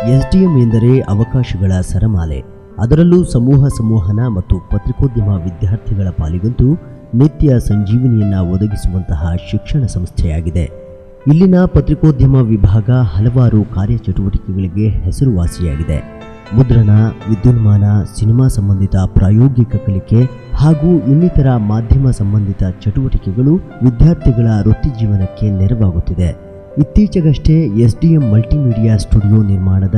SDM ಎಂದರೆ ಅವಕಾಶಗಳ ಸರಮಾಲೆ. ಅದರಲ್ಲೂ ಸಮೂಹ ಸಂವಹನ ಮತ್ತು ಪತ್ರಿಕೋದ್ಯಮ ವಿದ್ಯಾರ್ಥಿಗಳ ಪಾಲಿಗಂತೂ ನಿತ್ಯ ಸಂಜೀವಿನಿಯನ್ನ ಒದಗಿಸುವಂತಹ ಶಿಕ್ಷಣ ಸಂಸ್ಥೆಯಾಗಿದೆ. ಇಲ್ಲಿನ ಪತ್ರಿಕೋದ್ಯಮ ವಿಭಾಗ ಹಲವಾರು ಕಾರ್ಯಚಟುವಟಿಕೆಗಳಿಗೆ ಹೆಸರುವಾಸಿಯಾಗಿದೆ. ಮುದ್ರಣ, ವಿದ್ಯುನ್ಮಾನ, ಸಿನಿಮಾ ಸಂಬಂಧಿತ ಪ್ರಾಯೋಗಿಕ ಕಲಿಕೆ ಹಾಗೂ ಇನ್ನಿತರ ಮಾಧ್ಯಮ ಸಂಬಂಧಿತ ಚಟುವಟಿಕೆಗಳು ವಿದ್ಯಾರ್ಥಿಗಳ ವೃತ್ತಿಜೀವನಕ್ಕೆ ನೆರವಾಗುತ್ತಿದೆ. ಇತ್ತೀಚೆಗಷ್ಟೇ ಎಸ್ಡಿಎಂ ಮಲ್ಟಿಮೀಡಿಯಾ ಸ್ಟುಡಿಯೋ ನಿರ್ಮಾಣದ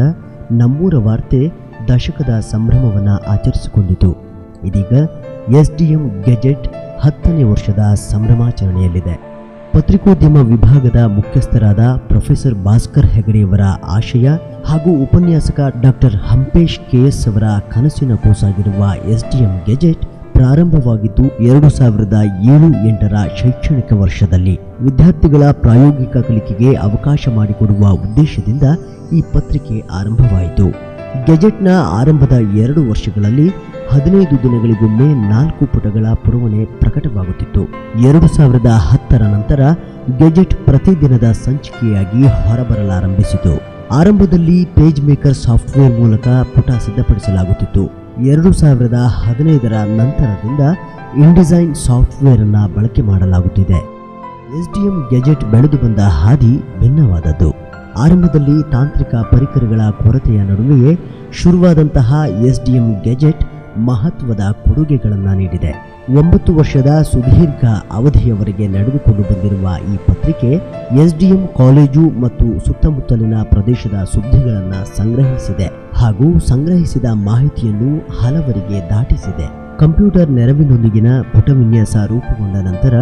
ನಮ್ಮೂರ ವಾರ್ತೆ ದಶಕದ ಸಂಭ್ರಮವನ್ನು ಆಚರಿಸಿಕೊಂಡಿತು. ಇದೀಗ ಎಸ್ಡಿಎಂ ಗೆಜೆಟ್ 10ನೇ ವರ್ಷದ ಸಂಭ್ರಮಾಚರಣೆಯಲ್ಲಿದೆ. ಪತ್ರಿಕೋದ್ಯಮ ವಿಭಾಗದ ಮುಖ್ಯಸ್ಥರಾದ ಪ್ರೊಫೆಸರ್ ಭಾಸ್ಕರ್ ಹೆಗಡೆಯವರ ಆಶಯ ಹಾಗೂ ಉಪನ್ಯಾಸಕ ಡಾಕ್ಟರ್ ಹಂಪೇಶ್ ಕೆಎಸ್ ಅವರ ಕನಸಿನ ಕೂಸಾಗಿರುವ ಎಸ್ಡಿಎಂ ಗೆಜೆಟ್ ಪ್ರಾರಂಭವಾಗಿದ್ದು 2007-8ರ ಶೈಕ್ಷಣಿಕ ವರ್ಷದಲ್ಲಿ ವಿದ್ಯಾರ್ಥಿಗಳ ಪ್ರಾಯೋಗಿಕ ಕಲಿಕೆಗೆ ಅವಕಾಶ ಮಾಡಿಕೊಡುವ ಉದ್ದೇಶದಿಂದ ಈ ಪತ್ರಿಕೆ ಆರಂಭವಾಯಿತು. ಗೆಜೆಟ್ನ ಆರಂಭದ 2 ವರ್ಷಗಳಲ್ಲಿ 15 ದಿನಗಳಿಗೊಮ್ಮೆ 4 ಪುಟಗಳ ಪುರವಣೆ ಪ್ರಕಟವಾಗುತ್ತಿತ್ತು. 2010ರ ನಂತರ ಗೆಜೆಟ್ ಪ್ರತಿದಿನದ ಸಂಚಿಕೆಯಾಗಿ ಹೊರಬರಲಾರಂಭಿಸಿತು. ಆರಂಭದಲ್ಲಿ ಪೇಜ್ ಮೇಕರ್ ಸಾಫ್ಟ್ವೇರ್ ಮೂಲಕ ಪುಟ ಸಿದ್ಧಪಡಿಸಲಾಗುತ್ತಿತ್ತು. 2015ರ ನಂತರದಿಂದ ಇನ್ಡಿಸೈನ್ ಸಾಫ್ಟ್ವೇರ್ ಅನ್ನು ಬಳಕೆ ಮಾಡಲಾಗುತ್ತಿದೆ. ಎಸ್ಡಿಎಂ ಗೆಜೆಟ್ ಬೆಳೆದು ಬಂದ ಹಾದಿ ಭಿನ್ನವಾದದ್ದು. ಆರಂಭದಲ್ಲಿ ತಾಂತ್ರಿಕ ಪರಿಕರಗಳ ಕೊರತೆಯ ನಡುವೆಯೇ ಶುರುವಾದಂತಹ ಎಸ್ಡಿಎಂ ಗೆಜೆಟ್ ಮಹತ್ವದ ಕೊಡುಗೆಗಳನ್ನು ನೀಡಿದೆ. 9 ವರ್ಷದ ಸುದೀರ್ಘ ಅವಧಿಯವರೆಗೆ ನಡೆದುಕೊಂಡು ಬಂದಿರುವ ಈ ಪತ್ರಿಕೆ ಎಸ್ಡಿಎಂ ಕಾಲೇಜು ಮತ್ತು ಸುತ್ತಮುತ್ತಲಿನ ಪ್ರದೇಶದ ಸುದ್ದಿಗಳನ್ನು ಸಂಗ್ರಹಿಸಿದೆ ಹಾಗೂ ಸಂಗ್ರಹಿಸಿದ ಮಾಹಿತಿಯನ್ನು ಹಲವರಿಗೆ ದಾಟಿಸಿದೆ. ಕಂಪ್ಯೂಟರ್ ನೆರವಿನೊಂದಿಗಿನ ಪುಟ ವಿನ್ಯಾಸ ರೂಪುಗೊಂಡ ನಂತರ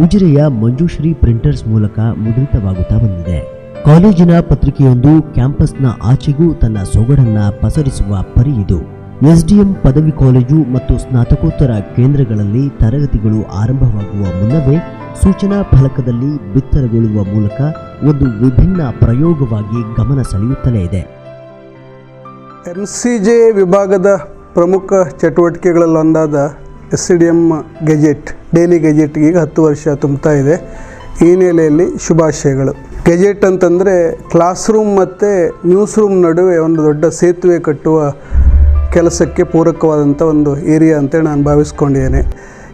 ಉಜಿರೆಯ ಮಂಜುಶ್ರೀ ಪ್ರಿಂಟರ್ಸ್ ಮೂಲಕ ಮುದ್ರಿತವಾಗುತ್ತಾ ಬಂದಿದೆ. ಕಾಲೇಜಿನ ಪತ್ರಿಕೆಯೊಂದು ಕ್ಯಾಂಪಸ್ನ ಆಚೆಗೂ ತನ್ನ ಸೊಗಡನ್ನ ಪಸರಿಸುವ ಪರಿ ಇದು. ಎಸ್ಡಿಎಂ ಪದವಿ ಕಾಲೇಜು ಮತ್ತು ಸ್ನಾತಕೋತ್ತರ ಕೇಂದ್ರಗಳಲ್ಲಿ ತರಗತಿಗಳು ಆರಂಭವಾಗುವ ಮುನ್ನವೇ ಸೂಚನಾ ಫಲಕದಲ್ಲಿ ಬಿತ್ತರಗೊಳ್ಳುವ ಮೂಲಕ ಒಂದು ವಿಭಿನ್ನ ಪ್ರಯೋಗವಾಗಿ ಗಮನ ಸೆಳೆಯುತ್ತಲೇ ಇದೆ. ಎಂಸಿಜೆ ವಿಭಾಗದ ಪ್ರಮುಖ ಚಟುವಟಿಕೆಗಳಲ್ಲೊಂದಾದ ಎಸ್ಡಿಎಂ ಗೆಜೆಟ್ ಡೈಲಿ ಗೆಜೆಟ್ಗೆ ಈಗ 10 ವರ್ಷ ತುಂಬುತ್ತಾ ಇದೆ. ಈ ನೆಲೆಯಲ್ಲಿ ಶುಭಾಶಯಗಳು. ಗೆಜೆಟ್ ಅಂತಂದರೆ ಕ್ಲಾಸ್ ರೂಮ್ ಮತ್ತು ನ್ಯೂಸ್ ರೂಮ್ ನಡುವೆ ಒಂದು ದೊಡ್ಡ ಸೇತುವೆ ಕಟ್ಟುವ ಕೆಲಸಕ್ಕೆ ಪೂರಕವಾದಂಥ ಒಂದು ಏರಿಯಾ ಅಂತೇಳಿ ನಾನು ಭಾವಿಸ್ಕೊಂಡಿದ್ದೇನೆ.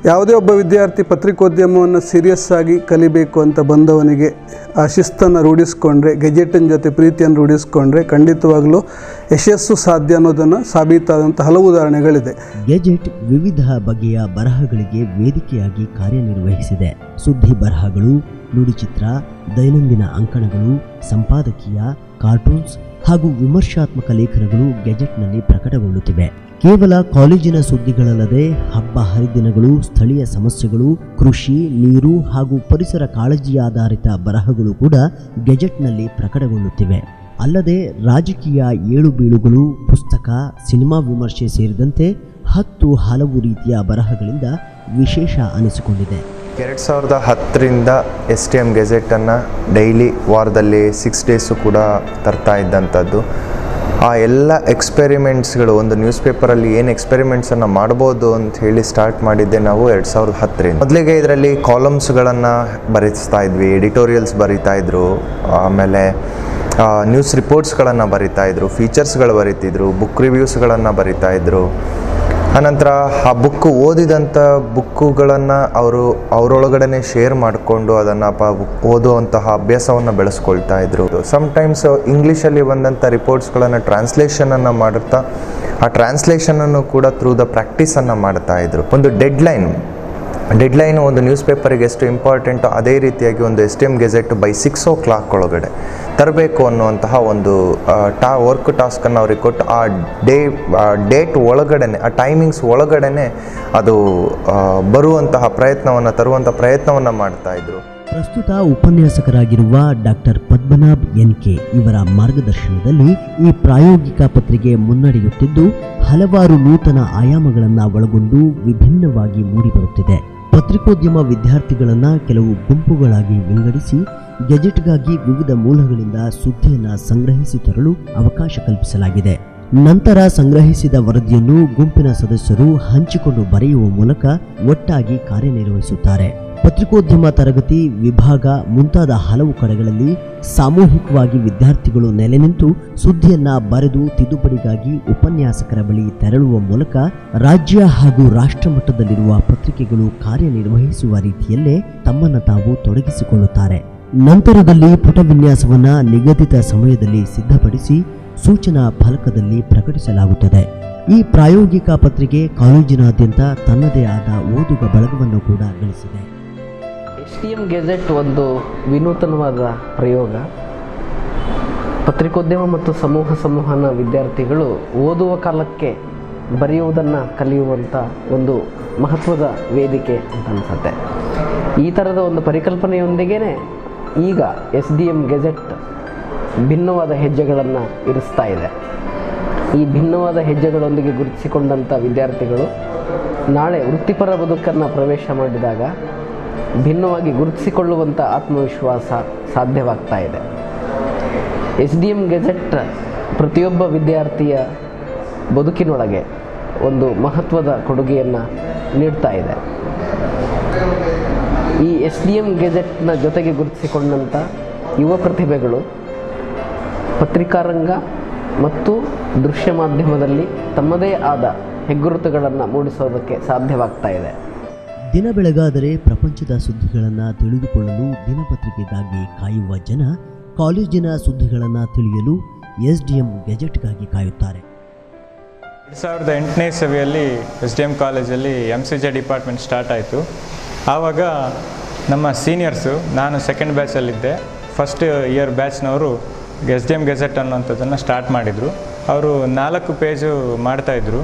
ಯಾವುದೇ ಒಬ್ಬ ವಿದ್ಯಾರ್ಥಿ ಪತ್ರಿಕೋದ್ಯಮವನ್ನು ಸೀರಿಯಸ್ ಆಗಿ ಕಲಿಬೇಕು ಅಂತ ಬಂದವನಿಗೆ ಆ ಶಿಸ್ತನ್ನು ರೂಢಿಸ್ಕೊಂಡ್ರೆ, ಗೆಜೆಟಿನ ಜೊತೆ ಪ್ರೀತಿಯನ್ನು ರೂಢಿಸ್ಕೊಂಡ್ರೆ ಖಂಡಿತವಾಗಲೂ ಯಶಸ್ಸು ಸಾಧ್ಯ ಅನ್ನೋದನ್ನು ಸಾಬೀತಾದಂಥ ಹಲವು ಉದಾಹರಣೆಗಳಿದೆ. ಗೆಜೆಟ್ ವಿವಿಧ ಬಗೆಯ ಬರಹಗಳಿಗೆ ವೇದಿಕೆಯಾಗಿ ಕಾರ್ಯನಿರ್ವಹಿಸಿದೆ. ಸುದ್ದಿ ಬರಹಗಳು, ನುಡಿಚಿತ್ರ, ದೈನಂದಿನ ಅಂಕಣಗಳು, ಸಂಪಾದಕೀಯ, ಕಾರ್ಟೂನ್ಸ್ ಹಾಗೂ ವಿಮರ್ಶಾತ್ಮಕ ಲೇಖನಗಳು ಗೆಜೆಟ್ನಲ್ಲಿ ಪ್ರಕಟಗೊಳ್ಳುತ್ತಿವೆ. ಕೇವಲ ಕಾಲೇಜಿನ ಸುದ್ದಿಗಳಲ್ಲದೆ ಹಬ್ಬ ಹರಿದಿನಗಳು, ಸ್ಥಳೀಯ ಸಮಸ್ಯೆಗಳು, ಕೃಷಿ, ನೀರು ಹಾಗೂ ಪರಿಸರ ಕಾಳಜಿ ಆಧಾರಿತ ಬರಹಗಳು ಕೂಡ ಗೆಜೆಟ್ನಲ್ಲಿ ಪ್ರಕಟಗೊಳ್ಳುತ್ತಿವೆ. ಅಲ್ಲದೆ ರಾಜಕೀಯ ಏಳುಬೀಳುಗಳು, ಪುಸ್ತಕ, ಸಿನಿಮಾ ವಿಮರ್ಶೆ ಸೇರಿದಂತೆ 10 ಹಲವು ರೀತಿಯ ಬರಹಗಳಿಂದ ವಿಶೇಷ ಅನಿಸಿಕೊಂಡಿದೆ. 2010ರಿಂದ ಎಸ್ಡಿಎಂ ಗೆಜೆಟನ್ನು ಡೈಲಿ ವಾರದಲ್ಲಿ 6 ಡೇಸು ಕೂಡ ತರ್ತಾ ಇದ್ದಂಥದ್ದು. ಆ ಎಲ್ಲ ಎಕ್ಸ್ಪೆರಿಮೆಂಟ್ಸ್ಗಳು ಒಂದು ನ್ಯೂಸ್ ಪೇಪರಲ್ಲಿ ಏನು ಎಕ್ಸ್ಪೆರಿಮೆಂಟ್ಸನ್ನು ಮಾಡ್ಬೋದು ಅಂತ ಹೇಳಿ ಸ್ಟಾರ್ಟ್ ಮಾಡಿದ್ದೆ ನಾವು 2010ರಿಂದ. ಮೊದಲಿಗೆ ಇದರಲ್ಲಿ ಕಾಲಮ್ಸ್ಗಳನ್ನು ಬರೆಸ್ತಾ ಇದ್ವಿ, ಎಡಿಟೋರಿಯಲ್ಸ್ ಬರೀತಾ ಇದ್ರು, ಆಮೇಲೆ ನ್ಯೂಸ್ ರಿಪೋರ್ಟ್ಸ್ಗಳನ್ನು ಬರೀತಾ ಇದ್ರು, ಫೀಚರ್ಸ್ಗಳು ಬರೀತಿದ್ರು, ಬುಕ್ ರಿವ್ಯೂಸ್ಗಳನ್ನು ಬರೀತಾ ಇದ್ರು. ಆನಂತರ ಆ ಬುಕ್ಕು ಓದಿದಂಥ ಬುಕ್ಕುಗಳನ್ನು ಅವರೊಳಗಡೆ ಶೇರ್ ಮಾಡಿಕೊಂಡು ಅದನ್ನು ಓದುವಂತಹ ಅಭ್ಯಾಸವನ್ನು ಬೆಳೆಸ್ಕೊಳ್ತಾ ಇದ್ರು. ಸಮ್ಟೈಮ್ಸ್ ಇಂಗ್ಲೀಷಲ್ಲಿ ಬಂದಂಥ ರಿಪೋರ್ಟ್ಸ್ಗಳನ್ನು ಟ್ರಾನ್ಸ್ಲೇಷನನ್ನು ಮಾಡುತ್ತಾ ಆ ಟ್ರಾನ್ಸ್ಲೇಷನನ್ನು ಕೂಡ ಥ್ರೂ ದ ಪ್ರಾಕ್ಟೀಸನ್ನು ಮಾಡ್ತಾ ಇದ್ರು. ಒಂದು ಡೆಡ್ಲೈನು ಒಂದು ನ್ಯೂಸ್ ಪೇಪರಿಗೆ ಎಷ್ಟು ಇಂಪಾರ್ಟೆಂಟು ಅದೇ ರೀತಿಯಾಗಿ ಒಂದು ಎಸ್ಡಿಎಂ ಗೆಜೆಟ್ ಬೈ 6 o'clock ಒಳಗಡೆ ತರಬೇಕು ಅನ್ನುವಂತಹ ಒಂದು ವರ್ಕ್ ಟಾಸ್ಕನ್ನು ಅವ್ರಿಗೆ ಕೊಟ್ಟು ಆ ಡೇಟ್ ಒಳಗಡೆ, ಆ ಟೈಮಿಂಗ್ಸ್ ಒಳಗಡೆ ಅದು ಬರುವಂತಹ ತರುವಂಥ ಪ್ರಯತ್ನವನ್ನು ಮಾಡ್ತಾಯಿದ್ರು. ಪ್ರಸ್ತುತ ಉಪನ್ಯಾಸಕರಾಗಿರುವ ಡಾಕ್ಟರ್ ಪದ್ಮನಾಭ್ ಎನ್.ಕೆ. ಇವರ ಮಾರ್ಗದರ್ಶನದಲ್ಲಿ ಈ ಪ್ರಾಯೋಗಿಕ ಪತ್ರಿಕೆ ಮುನ್ನಡೆಯುತ್ತಿದ್ದು ಹಲವಾರು ನೂತನ ಆಯಾಮಗಳನ್ನು ಒಳಗೊಂಡು ವಿಭಿನ್ನವಾಗಿ ಮೂಡಿಬರುತ್ತಿದೆ. ಪತ್ರಿಕೋದ್ಯಮ ವಿದ್ಯಾರ್ಥಿಗಳನ್ನು ಕೆಲವು ಗುಂಪುಗಳಾಗಿ ವಿಂಗಡಿಸಿ ಗೆಜೆಟ್ಗಾಗಿ ವಿವಿಧ ಮೂಲಗಳಿಂದ ಸುದ್ದಿಯನ್ನು ಸಂಗ್ರಹಿಸಿ ತರಲು ಅವಕಾಶ ಕಲ್ಪಿಸಲಾಗಿದೆ. ನಂತರ ಸಂಗ್ರಹಿಸಿದ ವರದಿಯನ್ನು ಗುಂಪಿನ ಸದಸ್ಯರು ಹಂಚಿಕೊಂಡು ಬರೆಯುವ ಮೂಲಕ ಒಟ್ಟಾಗಿ ಕಾರ್ಯನಿರ್ವಹಿಸುತ್ತಾರೆ. ಪತ್ರಿಕೋದ್ಯಮ ತರಗತಿ, ವಿಭಾಗ ಮುಂತಾದ ಹಲವು ಕಡೆಗಳಲ್ಲಿ ಸಾಮೂಹಿಕವಾಗಿ ವಿದ್ಯಾರ್ಥಿಗಳು ನೆಲೆ ನಿಂತು ಸುದ್ದಿಯನ್ನ ಬರೆದು ತಿದ್ದುಪಡಿಗಾಗಿ ಉಪನ್ಯಾಸಕರ ಬಳಿ ತೆರಳುವ ಮೂಲಕ ರಾಜ್ಯ ಹಾಗೂ ರಾಷ್ಟ್ರ ಮಟ್ಟದಲ್ಲಿರುವ ಪತ್ರಿಕೆಗಳು ಕಾರ್ಯನಿರ್ವಹಿಸುವ ರೀತಿಯಲ್ಲೇ ತಮ್ಮನ್ನು ತಾವು ತೊಡಗಿಸಿಕೊಳ್ಳುತ್ತಾರೆ. ನಂತರದಲ್ಲಿ ಪುಟ ವಿನ್ಯಾಸವನ್ನ ನಿಗದಿತ ಸಮಯದಲ್ಲಿ ಸಿದ್ಧಪಡಿಸಿ ಸೂಚನಾ ಫಲಕದಲ್ಲಿ ಪ್ರಕಟಿಸಲಾಗುತ್ತದೆ. ಈ ಪ್ರಾಯೋಗಿಕ ಪತ್ರಿಕೆ ಕಾಲೇಜಿನಾದ್ಯಂತ ತನ್ನದೇ ಆದ ಓದುಗ ಬಳಗವನ್ನು ಕೂಡ ಗಳಿಸಿದೆ. STM ಗೆಜೆಟ್ ಒಂದು ವಿನೂತನವಾದ ಪ್ರಯೋಗ. ಪತ್ರಿಕೋದ್ಯಮ ಮತ್ತು ಸಮೂಹ ಸಂವಹನ ವಿದ್ಯಾರ್ಥಿಗಳು ಓದುವ ಕಾಲಕ್ಕೆ ಬರೆಯುವುದನ್ನು ಕಲಿಯುವಂಥ ಒಂದು ಮಹತ್ವದ ವೇದಿಕೆ ಅಂತ ಅನಿಸುತ್ತೆ. ಈ ಥರದ ಒಂದು ಪರಿಕಲ್ಪನೆಯೊಂದಿಗೆ ಈಗ SDM ಗೆಜೆಟ್ ಭಿನ್ನವಾದ ಹೆಜ್ಜೆಗಳನ್ನು ಇರಿಸ್ತಾ ಇದೆ. ಈ ಭಿನ್ನವಾದ ಹೆಜ್ಜೆಗಳೊಂದಿಗೆ ಗುರುತಿಸಿಕೊಂಡಂಥ ವಿದ್ಯಾರ್ಥಿಗಳು ನಾಳೆ ವೃತ್ತಿಪರ ಬದುಕನ್ನು ಪ್ರವೇಶ ಮಾಡಿದಾಗ ಭಿನ್ನವಾಗಿ ಗುರುತಿಸಿಕೊಳ್ಳುವಂಥ ಆತ್ಮವಿಶ್ವಾಸ ಸಾಧ್ಯವಾಗ್ತಾ ಇದೆ. SDM ಗೆಜೆಟ್ ಪ್ರತಿಯೊಬ್ಬ ವಿದ್ಯಾರ್ಥಿಯ ಬದುಕಿನೊಳಗೆ ಒಂದು ಮಹತ್ವದ ಕೊಡುಗೆಯನ್ನು ನೀಡ್ತಾ ಇದೆ. ಈ SDM ಗೆಜೆಟ್ನ ಜೊತೆಗೆ ಗುರುತಿಸಿಕೊಂಡಂಥ ಯುವ ಪ್ರತಿಭೆಗಳು ಪತ್ರಿಕಾರಂಗ ಮತ್ತು ದೃಶ್ಯ ಮಾಧ್ಯಮದಲ್ಲಿ ತಮ್ಮದೇ ಆದ ಹೆಗ್ಗುರುತುಗಳನ್ನು ಮೂಡಿಸೋದಕ್ಕೆ ಸಾಧ್ಯವಾಗ್ತಾ ಇದೆ. ದಿನ ಬೆಳಗಾದರೆ ಪ್ರಪಂಚದ ಸುದ್ದಿಗಳನ್ನು ತಿಳಿದುಕೊಳ್ಳಲು ದಿನಪತ್ರಿಕೆಗಾಗಿ ಕಾಯುವ ಜನ ಕಾಲೇಜಿನ ಸುದ್ದಿಗಳನ್ನು ತಿಳಿಯಲು SDM ಗೆಜೆಟ್ಗಾಗಿ ಕಾಯುತ್ತಾರೆ. 2008ನೇ ಇಸವಿಯಲ್ಲಿ SDM ಕಾಲೇಜಲ್ಲಿ MCJ ಡಿಪಾರ್ಟ್ಮೆಂಟ್ ಸ್ಟಾರ್ಟ್ ಆಯಿತು. ಆವಾಗ ನಮ್ಮ ಸೀನಿಯರ್ಸು, ನಾನು ಸೆಕೆಂಡ್ ಬ್ಯಾಚಲ್ಲಿದ್ದೆ, ಫಸ್ಟ್ ಇಯರ್ ಬ್ಯಾಚ್ನವರು SDM ಗೆಜೆಟ್ ಅನ್ನೋಂಥದ್ದನ್ನು ಸ್ಟಾರ್ಟ್ ಮಾಡಿದರು. ಅವರು 4 ಪೇಜು ಮಾಡ್ತಾಯಿದ್ರು.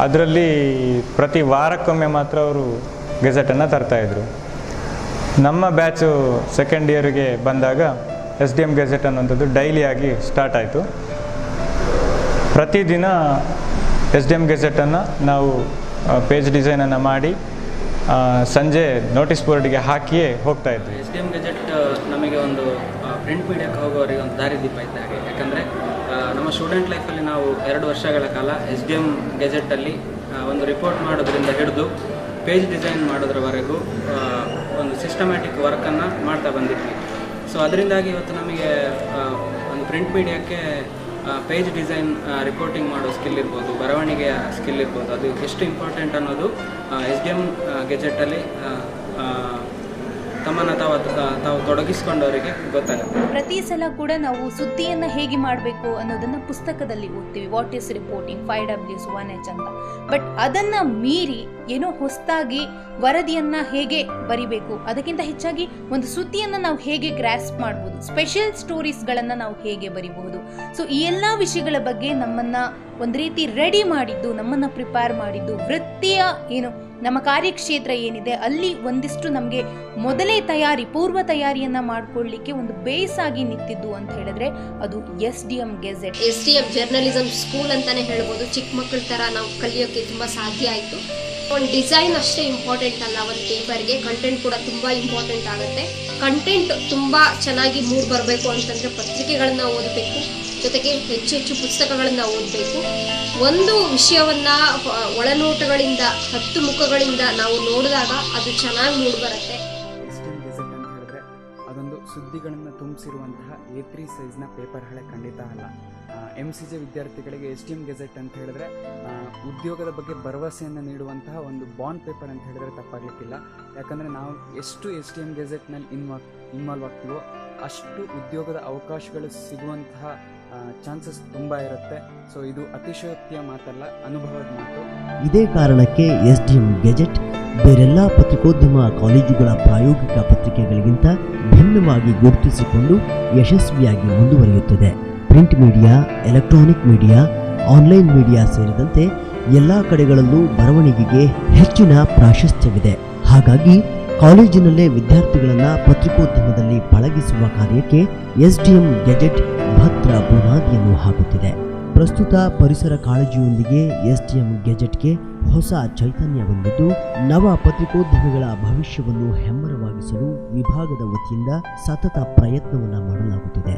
ಅದರಲ್ಲಿ ಪ್ರತಿ ವಾರಕ್ಕೊಮ್ಮೆ ಮಾತ್ರ ಅವರು ಗೆಜೆಟನ್ನು ತರ್ತಾಯಿದ್ರು. ನಮ್ಮ ಬ್ಯಾಚು ಸೆಕೆಂಡ್ ಇಯರ್ಗೆ ಬಂದಾಗ SDM ಗೆಜೆಟ್ ಅನ್ನೋಂಥದ್ದು ಡೈಲಿಯಾಗಿ ಸ್ಟಾರ್ಟ್ ಆಯಿತು. ಪ್ರತಿದಿನ SDM ಗೆಜೆಟನ್ನು ನಾವು ಪೇಜ್ ಡಿಸೈನನ್ನು ಮಾಡಿ ಸಂಜೆ ನೋಟಿಸ್ ಬೋರ್ಡಿಗೆ ಹಾಕಿಯೇ ಹೋಗ್ತಾ ಇದ್ವಿ. SDM ಗೆಜೆಟ್ ನಮಗೆ ಒಂದು ಪ್ರಿಂಟ್ ಮೀಡಿಯಾಕ್ಕೆ ಹೋಗೋವರಿಗೆ ಒಂದು ದಾರಿದೀಪ ಇದ್ದ ಹಾಗೆ. ಯಾಕಂದರೆ ನಮ್ಮ ಸ್ಟೂಡೆಂಟ್ ಲೈಫಲ್ಲಿ ನಾವು 2 ವರ್ಷಗಳ ಕಾಲ SDM ಗೆಜೆಟಲ್ಲಿ ಒಂದು ರಿಪೋರ್ಟ್ ಮಾಡೋದ್ರಿಂದ ಹಿಡಿದು ಪೇಜ್ ಡಿಸೈನ್ ಮಾಡೋದ್ರವರೆಗೂ ಒಂದು ಸಿಸ್ಟಮ್ಯಾಟಿಕ್ ವರ್ಕನ್ನು ಮಾಡ್ತಾ ಬಂದಿದ್ವಿ. ಸೊ ಅದರಿಂದಾಗಿ ಇವತ್ತು ನಮಗೆ ಒಂದು ಪ್ರಿಂಟ್ ಮೀಡಿಯಾಕ್ಕೆ ಪೇಜ್ ಡಿಸೈನ್, ರಿಪೋರ್ಟಿಂಗ್ ಮಾಡೋ ಸ್ಕಿಲ್ ಇರ್ಬೋದು, ಬರವಣಿಗೆಯ ಸ್ಕಿಲ್ ಇರ್ಬೋದು, ಅದು ಎಷ್ಟು ಇಂಪಾರ್ಟೆಂಟ್ ಅನ್ನೋದು SDM ಗೆಜೆಟಲ್ಲಿ ತಮ್ಮನ್ನು ತಾವು ತೊಡಗಿಸ್ಕೊಂಡವರಿಗೆ ಗೊತ್ತಾಗುತ್ತೆ. ಪ್ರತಿ ಸಲ ಕೂಡ ನಾವು ಸುದ್ದಿಯನ್ನು ಹೇಗೆ ಮಾಡಬೇಕು ಅನ್ನೋದನ್ನು ಪುಸ್ತಕದಲ್ಲಿ ಓದ್ತೀವಿ, what is reporting, 5Ws 1H ಅಂತ. ಬಟ್ ಅದನ್ನು ಮೀರಿ ಏನೋ ಹೊಸದಾಗಿ ವರದಿಯನ್ನು ಹೇಗೆ ಬರಿಬೇಕು, ಅದಕ್ಕಿಂತ ಹೆಚ್ಚಾಗಿ ಒಂದು ಸುದ್ದಿಯನ್ನು ನಾವು ಹೇಗೆ ಗ್ರಾಸ್ಪ್ ಮಾಡ್ಬೋದು, ಸ್ಪೆಷಲ್ ಸ್ಟೋರೀಸ್ಗಳನ್ನು ನಾವು ಹೇಗೆ ಬರಿಬಹುದು. ಸೊ ಈ ಎಲ್ಲ ವಿಷಯಗಳ ಬಗ್ಗೆ ನಮ್ಮನ್ನು ಒಂದು ರೀತಿ ರೆಡಿ ಮಾಡಿದ್ದು, ನಮ್ಮನ್ನು ಪ್ರಿಪೇರ್ ಮಾಡಿದ್ದು ವೃತ್ತಿಯ ನಮ್ಮ ಕಾರ್ಯಕ್ಷೇತ್ರ ಏನಿದೆ ಅಲ್ಲಿ ಒಂದಿಷ್ಟು ನಮಗೆ ಮೊದಲೇ ಪೂರ್ವ ತಯಾರಿಯನ್ನ ಮಾಡ್ಕೊಳ್ಳಿಕ್ಕೆ ಒಂದು ಬೇಸ್ ಆಗಿ ನಿಂತಿದ್ದು ಅಂತ ಹೇಳಿದ್ರೆ ಅದು SDM gazette. SDM journalism school ಅಂತಾನೆ ಹೇಳ್ಬೋದು. ಚಿಕ್ಕ ಮಕ್ಕಳ ತರ ನಾವು ಕಲಿಯೋಕೆ ತುಂಬಾ ಸಾಧ್ಯ ಆಯ್ತು. ಒಂದು ಡಿಸೈನ್ ಅಷ್ಟೇ ಇಂಪಾರ್ಟೆಂಟ್ ಅಲ್ಲ, ಒಂದು ಪೇಪರ್ಗೆ ಕಂಟೆಂಟ್ ಕೂಡ ತುಂಬಾ ಇಂಪಾರ್ಟೆಂಟ್ ಆಗುತ್ತೆ. ಕಂಟೆಂಟ್ ತುಂಬಾ ಚೆನ್ನಾಗಿ ಮೂಡ್ ಬರಬೇಕು ಅಂತಂದ್ರೆ ಪತ್ರಿಕೆಗಳನ್ನ ಓದಬೇಕು, ಜೊತೆಗೆ ಹೆಚ್ಚು ಪುಸ್ತಕಗಳನ್ನ ಓದಬೇಕು. ಒಂದು ವಿಷಯವನ್ನ ಒಳನೋಟಗಳಿಂದ 10 ಮುಖಗಳಿಂದ ನಾವು ನೋಡಿದಾಗ ಅದು ಚೆನ್ನಾಗಿ ಮೂಡ್ ಬರುತ್ತೆ. SDM ಗೆಜೆಟ್ ಅಂತ ಹೇಳಿದ್ರೆ ಅದೊಂದು ಸುದ್ದಿಗಳನ್ನು ತುಂಬಿಸಿರುವಂತಹ A3 ಸೈಜ್ನ ಪೇಪರ್ ಹಳೆ ಖಂಡಿತ ಅಲ್ಲ. MCJ ವಿದ್ಯಾರ್ಥಿಗಳಿಗೆ SDM ಗೆಜೆಟ್ ಅಂತ ಹೇಳಿದ್ರೆ ಉದ್ಯೋಗದ ಬಗ್ಗೆ ಭರವಸೆಯನ್ನು ನೀಡುವಂತಹ ಒಂದು ಬಾಂಡ್ ಪೇಪರ್ ಅಂತ ಹೇಳಿದ್ರೆ ತಪ್ಪಾಗಲಿಕ್ಕಿಲ್ಲ. ಯಾಕಂದರೆ ನಾವು ಎಷ್ಟು SDM ಗೆಜೆಟ್ನಲ್ಲಿ ಇನ್ವಾಲ್ವ್ ಆಗ್ತೀವೋ ಅಷ್ಟು ಉದ್ಯೋಗದ ಅವಕಾಶಗಳು ಸಿಗುವಂತಹ ಚಾನ್ಸಸ್ ತುಂಬ ಇರುತ್ತೆ. ಸೊ ಇದು ಅತಿಶಯೋಕ್ತಿಯ ಮಾತಲ್ಲ, ಅನುಭವದ ಮಾತು. ಇದೇ ಕಾರಣಕ್ಕೆ SDM ಗೆಜೆಟ್ ಬೇರೆಲ್ಲ ಪತ್ರಿಕೋದ್ಯಮ ಕಾಲೇಜುಗಳ ಪ್ರಾಯೋಗಿಕ ಪತ್ರಿಕೆಗಳಿಗಿಂತ ಭಿನ್ನವಾಗಿ ಗುರುತಿಸಿಕೊಂಡು ಯಶಸ್ವಿಯಾಗಿ ಮುಂದುವರಿಯುತ್ತದೆ. Print media, electronic media, online media ಸೇರಿದಂತೆ ಎಲ್ಲ ಕಡೆಗಳಲ್ಲೂ ಬರವಣಿಗೆಗೆ ಹೆಚ್ಚಿನ ಪ್ರಾಶಸ್ತ್ಯವಿದೆ. ಹಾಗಾಗಿ ಕಾಲೇಜಿನಲ್ಲೇ ವಿದ್ಯಾರ್ಥಿಗಳನ್ನು ಪತ್ರಿಕೋದ್ಯಮದಲ್ಲಿ ಪಳಗಿಸುವ ಕಾರ್ಯಕ್ಕೆ SDM ಗೆಜೆಟ್ ಭದ್ರ ಬುನಾದಿಯನ್ನು ಹಾಕುತ್ತಿದೆ. ಪ್ರಸ್ತುತ ಪರಿಸರ ಕಾಳಜಿಯೊಂದಿಗೆ SDM ಗೆಜೆಟ್ಗೆ ಹೊಸ ಚೈತನ್ಯ ಬಂದಿದ್ದು, ನವ ಪತ್ರಿಕೋದ್ಯಮಿಗಳ ಭವಿಷ್ಯವನ್ನು ಹೆಮ್ಮರವಾಗಿಸಲು ವಿಭಾಗದ ವತಿಯಿಂದ ಸತತ ಪ್ರಯತ್ನವನ್ನು ಮಾಡಲಾಗುತ್ತಿದೆ.